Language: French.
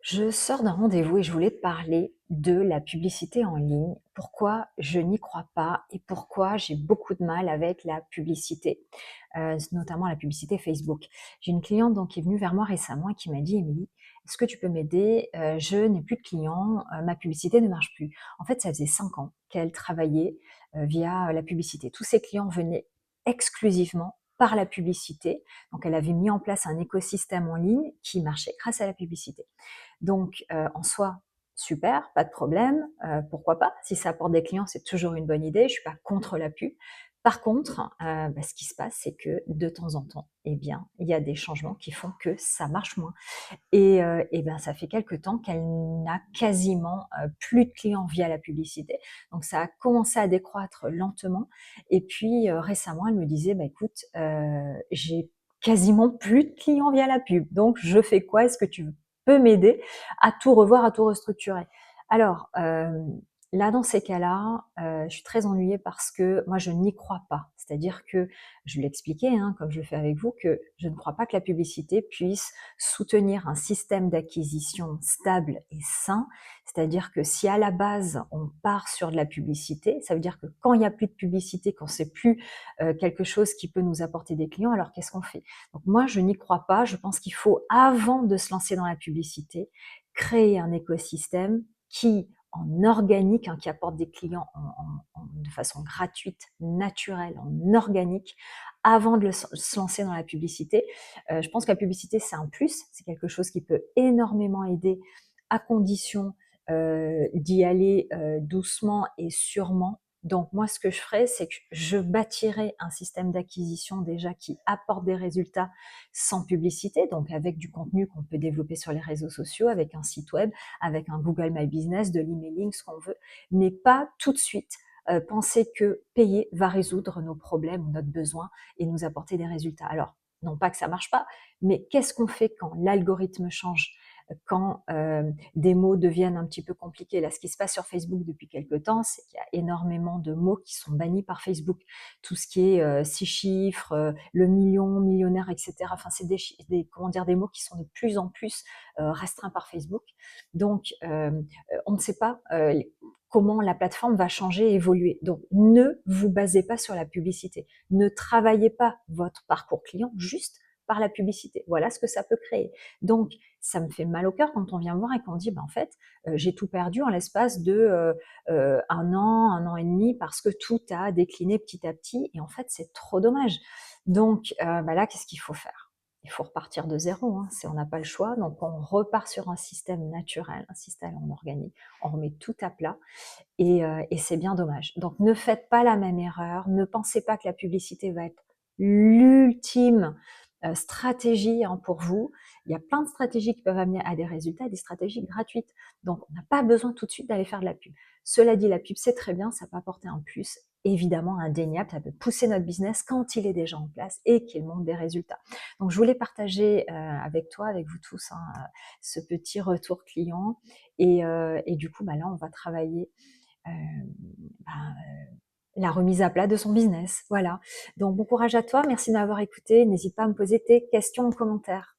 Je sors d'un rendez-vous et je voulais te parler de la publicité en ligne, pourquoi je n'y crois pas et pourquoi j'ai beaucoup de mal avec la publicité, notamment la publicité Facebook. J'ai une cliente donc qui est venue vers moi récemment et qui m'a dit: «Émilie, est-ce que tu peux m'aider? Je n'ai plus de clients, ma publicité ne marche plus». En fait, ça faisait 5 ans qu'elle travaillait, via la publicité. Tous ses clients venaient exclusivement par la publicité, donc elle avait mis en place un écosystème en ligne qui marchait grâce à la publicité. Donc, en soi, super, pas de problème, pourquoi pas? Si ça apporte des clients, c'est toujours une bonne idée, je suis pas contre la pub. Par contre, ce qui se passe, c'est que de temps en temps, eh bien, il y a des changements qui font que ça marche moins et ben, ça fait quelque temps qu'elle n'a quasiment, plus de clients via la publicité. Donc ça a commencé à décroître lentement et puis, récemment, elle me disait: «Bah, écoute, j'ai quasiment plus de clients via la pub, donc je fais quoi? Est-ce que tu peux m'aider à tout revoir, à tout restructurer?» Alors, là, dans ces cas-là, je suis très ennuyée parce que moi, je n'y crois pas. C'est-à-dire que je l'ai expliqué, hein, comme je le fais avec vous, que je ne crois pas que la publicité puisse soutenir un système d'acquisition stable et sain. C'est-à-dire que si à la base, on part sur de la publicité, ça veut dire que quand il n'y a plus de publicité, quand c'est plus quelque chose qui peut nous apporter des clients, alors qu'est-ce qu'on fait? Donc moi, je n'y crois pas. Je pense qu'il faut, avant de se lancer dans la publicité, créer un écosystème qui, en organique, hein, qui apporte des clients de façon gratuite, naturelle, en organique, avant de se lancer dans la publicité. Je pense que la publicité, c'est un plus, c'est quelque chose qui peut énormément aider, à condition d'y aller doucement et sûrement. Donc moi, ce que je ferais, c'est que je bâtirais un système d'acquisition déjà qui apporte des résultats sans publicité, donc avec du contenu qu'on peut développer sur les réseaux sociaux, avec un site web, avec un Google My Business, de l'emailing, ce qu'on veut, mais pas tout de suite penser que payer va résoudre nos problèmes ou notre besoin et nous apporter des résultats. Alors, non pas que ça marche pas, mais qu'est-ce qu'on fait quand l'algorithme change, quand des mots deviennent un petit peu compliqués? Là, ce qui se passe sur Facebook depuis quelque temps, c'est qu'il y a énormément de mots qui sont bannis par Facebook. Tout ce qui est 6 chiffres, le million, millionnaire, etc. Enfin, c'est comment dire, des mots qui sont de plus en plus restreints par Facebook. Donc, on ne sait pas comment la plateforme va changer et évoluer. Donc, ne vous basez pas sur la publicité. Ne travaillez pas votre parcours client juste par la publicité. Voilà ce que ça peut créer. Donc, ça me fait mal au cœur quand on vient me voir et qu'on dit, en fait, j'ai tout perdu en l'espace de 1 an et demi, parce que tout a décliné petit à petit. Et en fait, c'est trop dommage. Donc, là, qu'est-ce qu'il faut faire? Il faut repartir de zéro, hein, on n'a pas le choix. Donc, on repart sur un système naturel, un système en organique. On remet tout à plat et c'est bien dommage. Donc ne faites pas la même erreur, ne pensez pas que la publicité va être l'ultime stratégie, hein, pour vous. Il y a plein de stratégies qui peuvent amener à des résultats, des stratégies gratuites. Donc on n'a pas besoin tout de suite d'aller faire de la pub. Cela dit, la pub, c'est très bien, ça peut apporter un plus, évidemment indéniable, ça peut pousser notre business quand il est déjà en place et qu'il montre des résultats. Donc je voulais partager avec toi, avec vous tous, hein, ce petit retour client et du coup, là, on va travailler euh, ben, la remise à plat de son business. Voilà. Donc bon courage à toi, merci de m'avoir écouté. N'hésite pas à me poser tes questions en commentaire.